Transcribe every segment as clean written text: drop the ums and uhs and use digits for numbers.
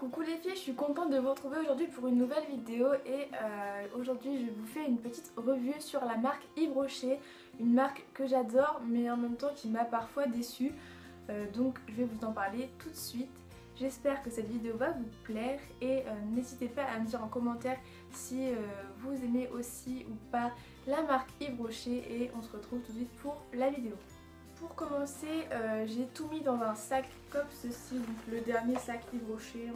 Coucou les filles, je suis contente de vous retrouver aujourd'hui pour une nouvelle vidéo et aujourd'hui je vous fais une petite revue sur la marque Yves Rocher, une marque que j'adore mais en même temps qui m'a parfois déçue, donc je vais vous en parler tout de suite. J'espère que cette vidéo va vous plaire et n'hésitez pas à me dire en commentaire si vous aimez aussi ou pas la marque Yves Rocher et on se retrouve tout de suite pour la vidéo. Pour commencer, j'ai tout mis dans un sac comme ceci, donc le dernier sac Yves Rocher.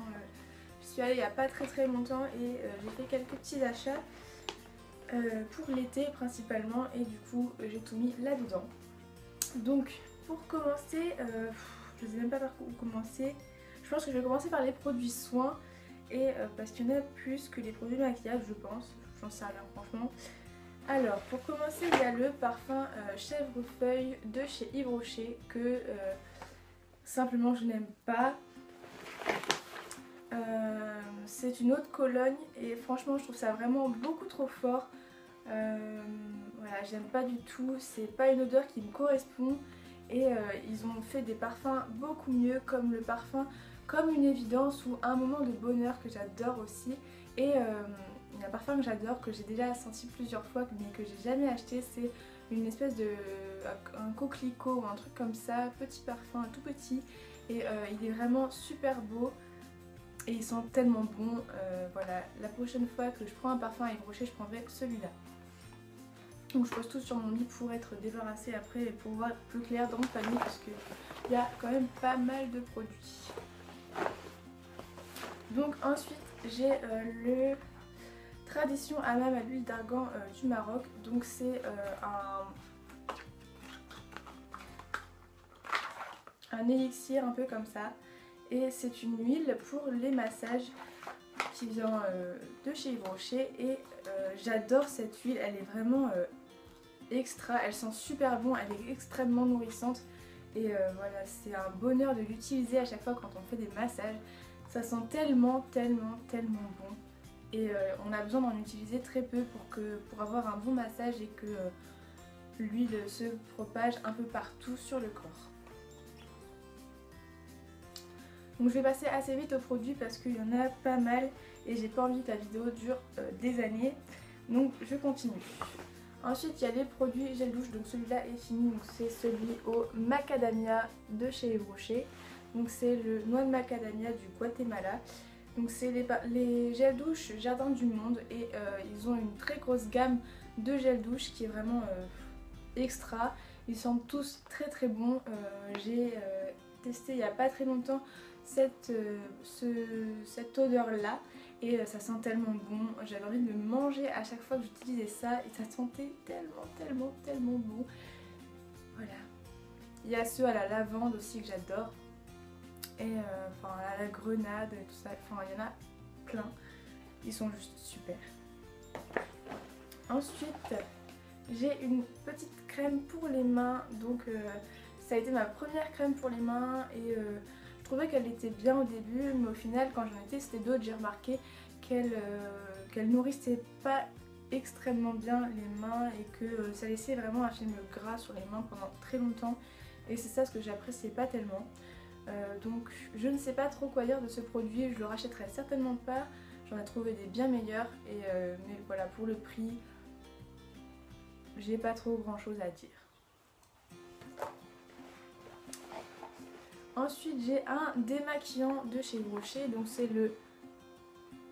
Je suis allée il n'y a pas très longtemps et j'ai fait quelques petits achats pour l'été principalement et du coup j'ai tout mis là-dedans. Donc pour commencer, je ne sais même pas par où commencer. Je pense que je vais commencer par les produits soins et parce qu'il y en a plus que les produits maquillage je pense, j'en sais rien franchement. Alors pour commencer il y a le parfum chèvrefeuille de chez Yves Rocher que simplement je n'aime pas. C'est une eau de Cologne et franchement je trouve ça vraiment beaucoup trop fort. Voilà, j'aime pas du tout, c'est pas une odeur qui me correspond et ils ont fait des parfums beaucoup mieux comme le parfum Comme une évidence ou Un moment de bonheur que j'adore aussi et un parfum que j'adore, que j'ai déjà senti plusieurs fois mais que j'ai jamais acheté, c'est une espèce de un coquelicot ou un truc comme ça, petit parfum tout petit et il est vraiment super beau et il sent tellement bon. Voilà, la prochaine fois que je prends un parfum à Yves Rocher je prendrai celui-là. Donc je pose tout sur mon lit pour être débarrassée après et pour voir plus clair dans le panier parce qu'il y a quand même pas mal de produits. Donc ensuite j'ai le Tradition Hammam à l'huile d'argan du Maroc. Donc c'est un élixir un peu comme ça. Et c'est une huile pour les massages qui vient de chez Yves Rocher. Et j'adore cette huile, elle est vraiment extra, elle sent super bon, elle est extrêmement nourrissante. Et voilà, c'est un bonheur de l'utiliser à chaque fois quand on fait des massages. Ça sent tellement bon. Et on a besoin d'en utiliser très peu pour avoir un bon massage et que l'huile se propage un peu partout sur le corps. Donc je vais passer assez vite aux produits parce qu'il y en a pas mal et j'ai pas envie que la vidéo dure des années. Donc je continue. Ensuite il y a les produits gel douche, donc celui-là est fini, donc c'est celui au macadamia de chez Yves Rocher. Donc c'est le noix de macadamia du Guatemala. Donc c'est les gels douche Jardin du Monde et ils ont une très grosse gamme de gel douche qui est vraiment extra. Ils sentent tous très bons. J'ai testé il n'y a pas très longtemps cette odeur là et ça sent tellement bon. J'avais envie de le manger à chaque fois que j'utilisais ça et ça sentait tellement bon. Voilà. Il y a ceux à la lavande aussi que j'adore. Et enfin à la grenade et tout ça, enfin il y en a plein, ils sont juste super. Ensuite j'ai une petite crème pour les mains, donc ça a été ma première crème pour les mains et je trouvais qu'elle était bien au début mais au final quand j'en ai testé d'autres j'ai remarqué qu'elle nourrissait pas extrêmement bien les mains et que ça laissait vraiment un film gras sur les mains pendant très longtemps et c'est ça ce que j'appréciais pas tellement. Donc je ne sais pas trop quoi dire de ce produit, je le rachèterai certainement pas, j'en ai trouvé des bien meilleurs et mais voilà, pour le prix j'ai pas trop grand chose à dire. Ensuite j'ai un démaquillant de chez Yves Rocher, donc c'est le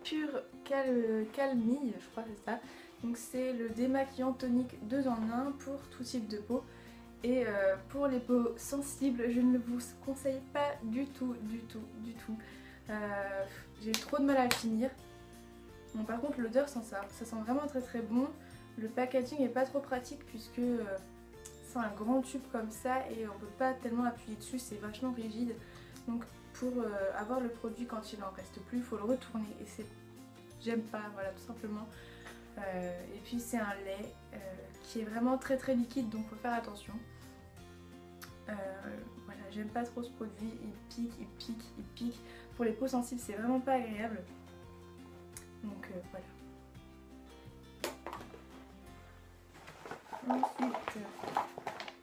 Pure Calmille, je crois que c'est ça. Donc c'est le démaquillant tonique 2 en 1 pour tout type de peau. Et pour les peaux sensibles, je ne vous conseille pas du tout. J'ai trop de mal à le finir. Bon, par contre l'odeur ça sent vraiment très bon. Le packaging est pas trop pratique puisque c'est un grand tube comme ça et on peut pas tellement appuyer dessus, c'est vachement rigide. Donc pour avoir le produit quand il en reste plus, il faut le retourner et j'aime pas, voilà, tout simplement. Et puis c'est un lait qui est vraiment très liquide, donc faut faire attention. Voilà, j'aime pas trop ce produit, il pique. Pour les peaux sensibles c'est vraiment pas agréable. Donc voilà. Ensuite,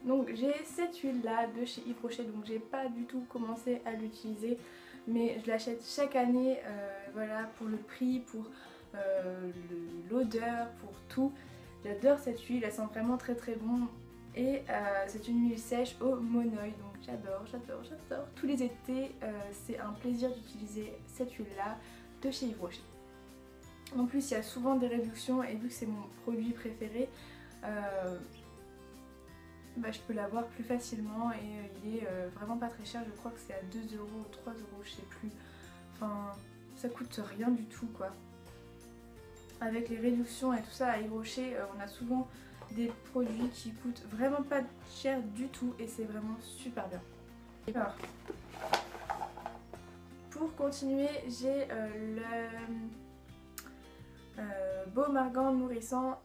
donc j'ai cette huile là de chez Yves Rocher, donc j'ai pas du tout commencé à l'utiliser mais je l'achète chaque année, voilà, pour le prix, pour l'odeur, pour tout. J'adore cette huile, elle sent vraiment très très bon. Et c'est une huile sèche au monoeil, donc j'adore. Tous les étés, c'est un plaisir d'utiliser cette huile là de chez Yves Rocher. En plus il y a souvent des réductions et vu que c'est mon produit préféré, je peux l'avoir plus facilement et il est vraiment pas très cher. Je crois que c'est à 2 € ou 3 €, je sais plus. Enfin, ça coûte rien du tout quoi. Avec les réductions et tout ça à Yves Rocher, on a souvent des produits qui coûtent vraiment pas cher du tout et c'est vraiment super bien. Alors, pour continuer, j'ai le baume argan nourrissant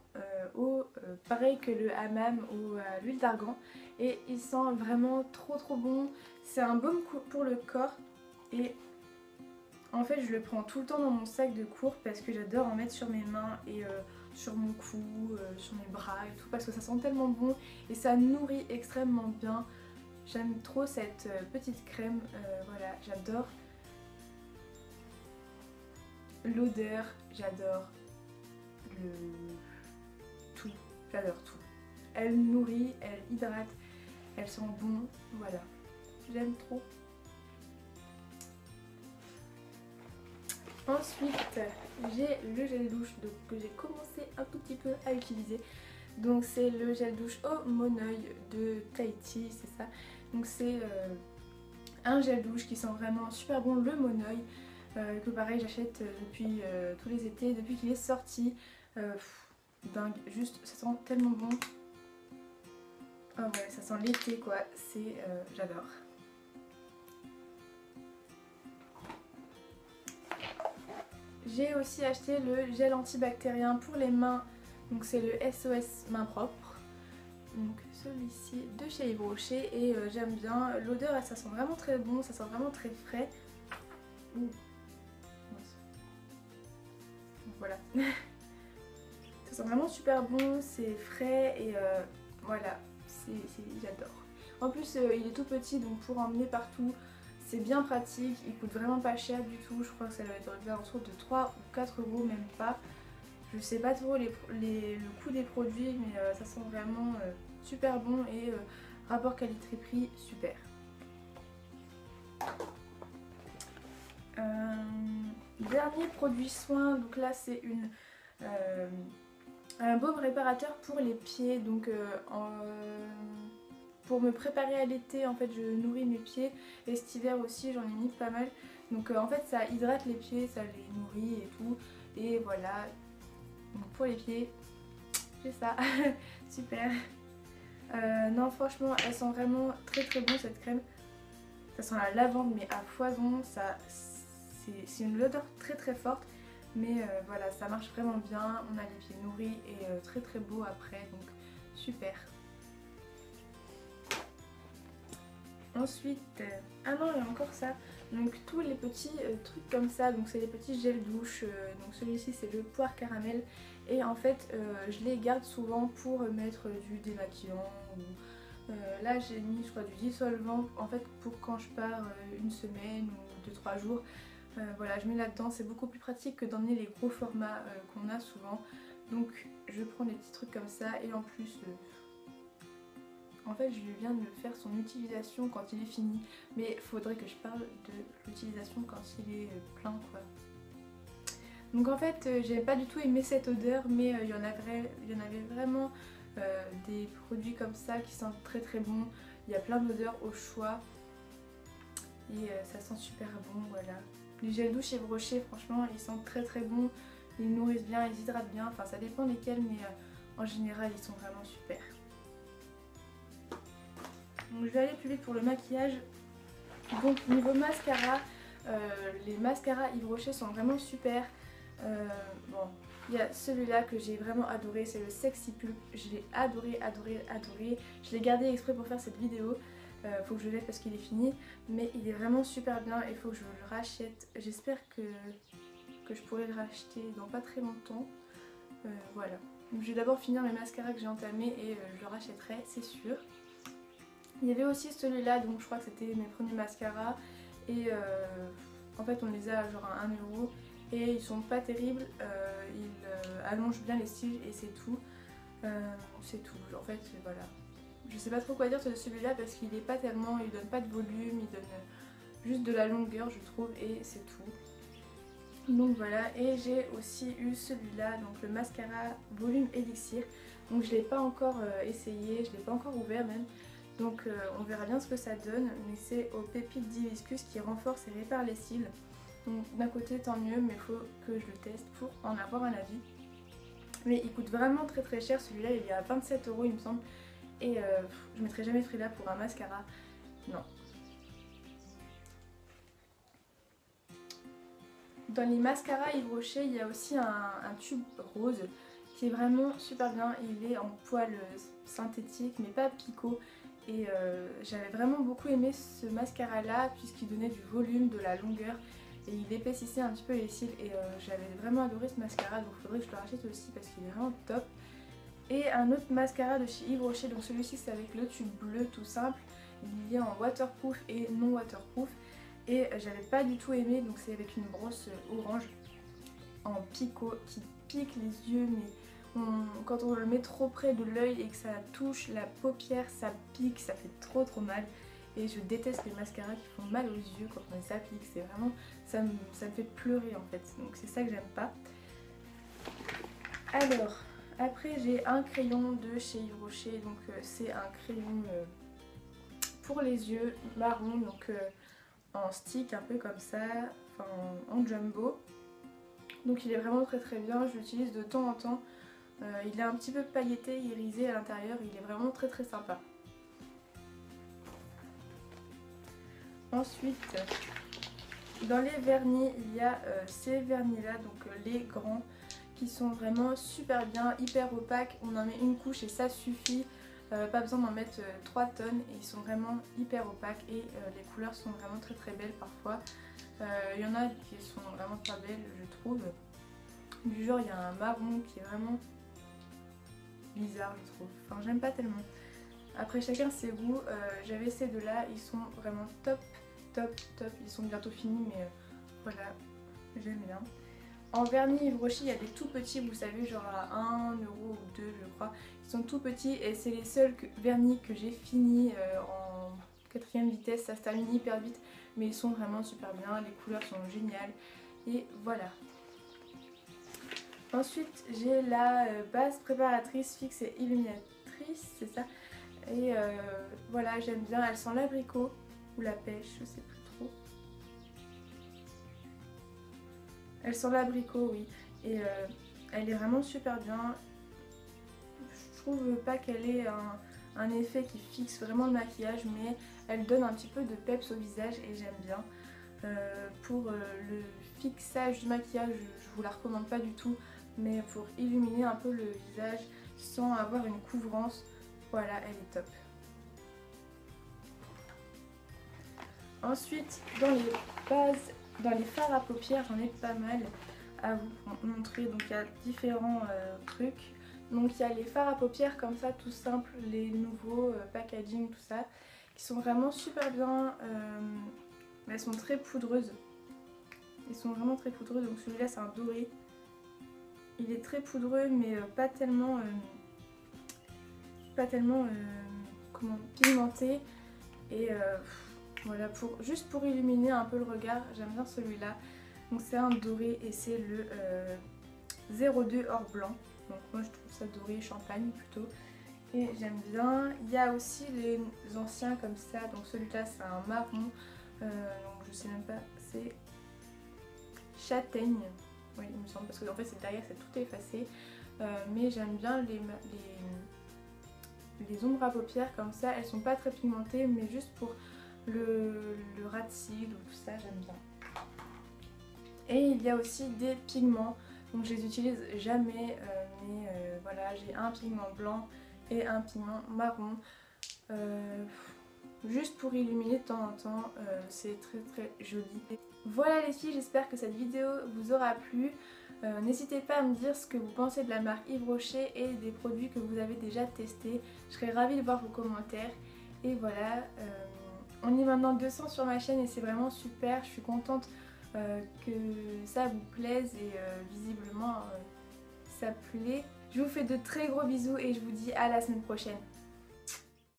pareil que le hammam ou l'huile d'argan, et il sent vraiment trop bon. C'est un baume pour le corps et en fait je le prends tout le temps dans mon sac de cours parce que j'adore en mettre sur mes mains et sur mon cou, sur mes bras et tout, parce que ça sent tellement bon et ça nourrit extrêmement bien. J'aime trop cette petite crème, voilà, j'adore l'odeur, j'adore tout, j'adore tout. Elle nourrit, elle hydrate, elle sent bon, voilà, j'aime trop. Ensuite, j'ai le gel douche que j'ai commencé un tout petit peu à utiliser. Donc c'est le gel douche au monoeil de Tahiti, c'est ça. Donc c'est un gel douche qui sent vraiment super bon, le monoeil, que pareil j'achète depuis tous les étés, depuis qu'il est sorti. Dingue, juste ça sent tellement bon. Ah ouais, ça sent l'été quoi, c'est j'adore. J'ai aussi acheté le gel antibactérien pour les mains, donc c'est le SOS main propre. Donc celui-ci de chez Yves Rocher et j'aime bien l'odeur, ça sent vraiment très bon, ça sent vraiment très frais. Ouh. Voilà. Ça sent vraiment super bon, c'est frais et voilà, j'adore. En plus il est tout petit, donc pour emmener partout c'est bien pratique, il coûte vraiment pas cher du tout. Je crois que ça doit être aux alentours de 3 ou 4 €, même pas. Je sais pas trop le coût des produits, mais ça sent vraiment super bon et rapport qualité-prix super. Dernier produit soin, donc là c'est un baume réparateur pour les pieds, donc pour me préparer à l'été en fait je nourris mes pieds et cet hiver aussi j'en ai mis pas mal, donc en fait ça hydrate les pieds, ça les nourrit et tout, et voilà, donc pour les pieds j'ai ça. Super. Non franchement elle sent vraiment très bon cette crème, ça sent la lavande mais à foison, c'est une odeur très forte, mais voilà ça marche vraiment bien, on a les pieds nourris et très beaux après, donc super. Ensuite, ah non il y a encore ça, donc tous les petits trucs comme ça, donc c'est les petits gels douche, donc celui-ci c'est le poire caramel et en fait je les garde souvent pour mettre du démaquillant ou là j'ai mis je crois du dissolvant en fait pour quand je pars une semaine ou 2-3 jours, voilà je mets là-dedans, c'est beaucoup plus pratique que d'emmener les gros formats qu'on a souvent, donc je prends des petits trucs comme ça et en plus en fait je viens de faire son utilisation quand il est fini, mais il faudrait que je parle de l'utilisation quand il est plein quoi. Donc en fait j'ai pas du tout aimé cette odeur, mais il y en avait vraiment des produits comme ça qui sentent très bon. Il y a plein d'odeurs au choix et ça sent super bon, voilà. Les gels douche Yves Rocher franchement ils sentent très bon, ils nourrissent bien, ils hydratent bien, enfin ça dépend lesquels, mais en général ils sont vraiment super. Donc je vais aller plus vite pour le maquillage. Donc niveau mascara, les mascaras Yves Rocher sont vraiment super. Bon, il y a celui-là que j'ai vraiment adoré, c'est le Sexy Pulp. Je l'ai adoré. Je l'ai gardé exprès pour faire cette vidéo. Faut que je le lève parce qu'il est fini, mais il est vraiment super bien. Il faut que je le rachète. J'espère que je pourrai le racheter dans pas très longtemps. Voilà. Donc je vais d'abord finir mes mascaras que j'ai entamés et je le rachèterai, c'est sûr. Il y avait aussi celui-là, donc je crois que c'était mes premiers mascaras. et en fait on les a genre à 1 euro et ils sont pas terribles, ils allongent bien les cils et c'est tout. C'est tout, en fait voilà. Je sais pas trop quoi dire sur celui-là parce qu'il est pas tellement, il donne pas de volume, il donne juste de la longueur je trouve et c'est tout. Donc voilà, et j'ai aussi eu celui-là, donc le mascara volume élixir. Donc je l'ai pas encore essayé, je l'ai pas encore ouvert même. Donc on verra bien ce que ça donne, mais c'est aux pépites d'hibiscus qui renforce et répare les cils. Donc d'un côté tant mieux, mais il faut que je le teste pour en avoir un avis. Mais il coûte vraiment très très cher, celui-là il est à 27 € il me semble. Et je mettrai jamais ce prix-là pour un mascara, non. Dans les mascaras Yves Rocher, il y a aussi un tube rose qui est vraiment super bien. Il est en poil synthétique mais pas picot. Et j'avais vraiment beaucoup aimé ce mascara là puisqu'il donnait du volume, de la longueur et il épaississait un petit peu les cils. Et j'avais vraiment adoré ce mascara, donc il faudrait que je le rachète aussi parce qu'il est vraiment top. Et un autre mascara de chez Yves Rocher, donc celui-ci c'est avec le tube bleu tout simple. Il y a en waterproof et non waterproof. Et j'avais pas du tout aimé, donc c'est avec une brosse orange en picot qui pique les yeux, mais quand on le met trop près de l'œil et que ça touche la paupière, ça pique, ça fait trop mal. Et je déteste les mascaras qui font mal aux yeux quand on les applique, c'est vraiment, ça me fait pleurer en fait, donc c'est ça que j'aime pas. Alors, après j'ai un crayon de chez Yves Rocher, donc c'est un crayon pour les yeux marron, donc en stick un peu comme ça, enfin en jumbo. Donc il est vraiment très bien, je l'utilise de temps en temps. Il est un petit peu pailleté, irisé à l'intérieur, il est vraiment très sympa. Ensuite, dans les vernis, il y a ces vernis là, donc les grands, qui sont vraiment super bien, hyper opaques. On en met une couche et ça suffit. Pas besoin d'en mettre 3 tonnes et ils sont vraiment hyper opaques et les couleurs sont vraiment très belles parfois. Il y en a qui sont vraiment pas belles je trouve. Du genre il y a un marron qui est vraiment bizarre je trouve, enfin j'aime pas tellement. Après chacun ses goûts, j'avais ces deux là, ils sont vraiment top, ils sont bientôt finis mais voilà, j'aime bien. En vernis Yves Rocher, il y a des tout petits, vous savez, genre à 1 € ou 2 je crois. Ils sont tout petits et c'est les seuls vernis que j'ai fini en 4ème vitesse. Ça se termine hyper vite, mais ils sont vraiment super bien. Les couleurs sont géniales. Et voilà. Ensuite, j'ai la base préparatrice fixe et illuminatrice, c'est ça. Et voilà, j'aime bien. Elle sent l'abricot ou la pêche, je sais plus trop. Elle sent l'abricot, oui. Et elle est vraiment super bien. Je trouve pas qu'elle ait un effet qui fixe vraiment le maquillage, mais elle donne un petit peu de peps au visage et j'aime bien. Pour le fixage du maquillage, je vous la recommande pas du tout, mais pour illuminer un peu le visage sans avoir une couvrance, voilà, elle est top. Ensuite, dans les bases, dans les fards à paupières, j'en ai pas mal à vous montrer. Donc il y a différents trucs. Donc il y a les fards à paupières comme ça, tout simple, les nouveaux packaging, tout ça, qui sont vraiment super bien. Elles sont très poudreuses. Ils sont vraiment très poudreux. Donc celui-là c'est un doré. Il est très poudreux mais pas tellement comment, pigmenté. Et voilà, juste pour illuminer un peu le regard, j'aime bien celui-là. Donc c'est un doré et c'est le 02 or blanc. Donc moi je trouve ça doré champagne plutôt. Et j'aime bien. Il y a aussi les anciens comme ça. Donc celui-là c'est un marron. Donc je sais même pas, c'est châtaigne. Oui il me semble parce que en fait c'est derrière, c'est tout effacé. Mais j'aime bien les ombres à paupières comme ça. Elles sont pas très pigmentées mais juste pour le ras de cils ou tout ça, j'aime bien. Et il y a aussi des pigments, donc je les utilise jamais, mais voilà, j'ai un pigment blanc et un pigment marron, juste pour illuminer de temps en temps, c'est très joli. Voilà les filles, j'espère que cette vidéo vous aura plu. N'hésitez pas à me dire ce que vous pensez de la marque Yves Rocher et des produits que vous avez déjà testés. Je serais ravie de voir vos commentaires. Et voilà, On est maintenant 200 sur ma chaîne et c'est vraiment super. Je suis contente que ça vous plaise et visiblement ça plaît. Je vous fais de très gros bisous et je vous dis à la semaine prochaine.